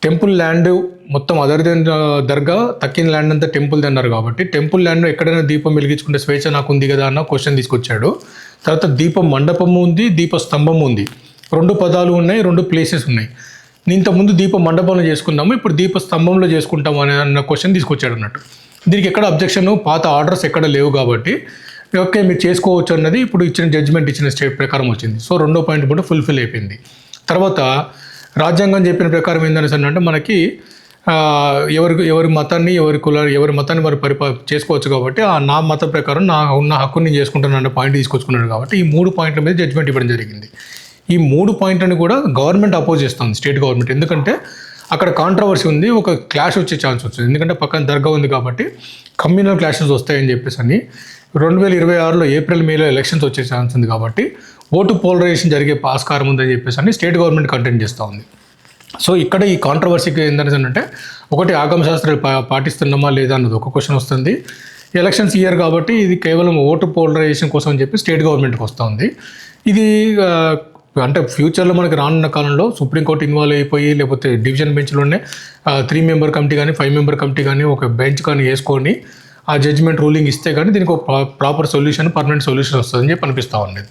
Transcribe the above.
Temple land మొత్తం other then దర్గా, తక్కిన land అంతా టెంపుల్ అన్నారు కాబట్టి టెంపుల్ ల్యాండ్లో ఎక్కడైనా దీపం వెలిగించుకుంటే స్వేచ్ఛ నాకు ఉంది కదా అన్న క్వశ్చన్ తీసుకొచ్చాడు. తర్వాత దీపం మండపము ఉంది, దీప స్తంభం ఉంది. 2 పదాలు ఉన్నాయి, 2 ప్లేసెస్ ఉన్నాయి. ఇంతకుముందు దీప మండపంలో చేసుకున్నాము, ఇప్పుడు దీప స్తంభంలో చేసుకుంటాము అన్న క్వశ్చన్ తీసుకొచ్చాడు అన్నట్టు. దీనికి ఎక్కడ అబ్జెక్షన్, పాత ఆర్డర్స్ ఎక్కడ లేవు కాబట్టి ఓకే మీరు చేసుకోవచ్చు అన్నది ఇప్పుడు ఇచ్చిన జడ్జిమెంట్ ఇచ్చిన స్టేట్ ప్రకారం వచ్చింది. సో 2వ పాయింట్ కూడా ఫుల్ఫిల్ అయిపోయింది. తర్వాత రాజ్యాంగం చెప్పిన ప్రకారం ఏంటనేసి అంటే మనకి ఎవరి మతాన్ని ఎవరి మతాన్ని వారు చేసుకోవచ్చు కాబట్టి నా మతం ప్రకారం ఉన్న హక్కుని చేసుకుంటాను అన్న పాయింట్ తీసుకొచ్చుకున్నాడు కాబట్టి ఈ 3 పాయింట్ల మీద జడ్జిమెంట్ ఇవ్వడం జరిగింది. ఈ 3 పాయింట్లను కూడా గవర్నమెంట్ అపోజ్ చేస్తుంది, స్టేట్ గవర్నమెంట్. ఎందుకంటే అక్కడ కాంట్రవర్సీ ఉంది, ఒక క్లాష్ వచ్చే ఛాన్స్ వచ్చింది. ఎందుకంటే పక్కన దర్గా ఉంది కాబట్టి కమ్యూనల్ క్లాషెస్ వస్తాయని చెప్పేసి అని 2026లో ఏప్రిల్-మేలో ఎలక్షన్స్ వచ్చే ఛాన్స్ ఉంది కాబట్టి ఓటు పోలరైజేషన్ జరిగే ఆస్కారం ఉందని చెప్పేసి అని స్టేట్ గవర్నమెంట్ కంటెంట్ చేస్తూ ఉంది. సో ఇక్కడ ఈ కాంట్రవర్సీకి ఏంటంటే ఒకటి ఆగమ శాస్త్రాలు పాటిస్తున్నామా లేదా అన్నది ఒక క్వశ్చన్ వస్తుంది. ఎలక్షన్స్ ఇయర్ కాబట్టి ఇది కేవలం ఓటు పోలరైజేషన్ కోసం అని చెప్పి స్టేట్ గవర్నమెంట్కి వస్తుంది. ఇది అంటే ఫ్యూచర్లో మనకి రానున్న కాలంలో సుప్రీంకోర్టు ఇన్వాల్వ్ అయిపోయి లేకపోతే డివిజన్ బెంచ్లోనే 3 మెంబర్ కమిటీ కానీ 5 మెంబర్ కమిటీ కానీ ఒక బెంచ్ కానీ వేసుకొని ఆ జడ్జిమెంట్ రూలింగ్ ఇస్తే కానీ దీనికి ఒక ప్రాపర్ సొల్యూషన్, పర్మనెంట్ సొల్యూషన్ వస్తుందని చెప్పి అనిపిస్తూ ఉండేది.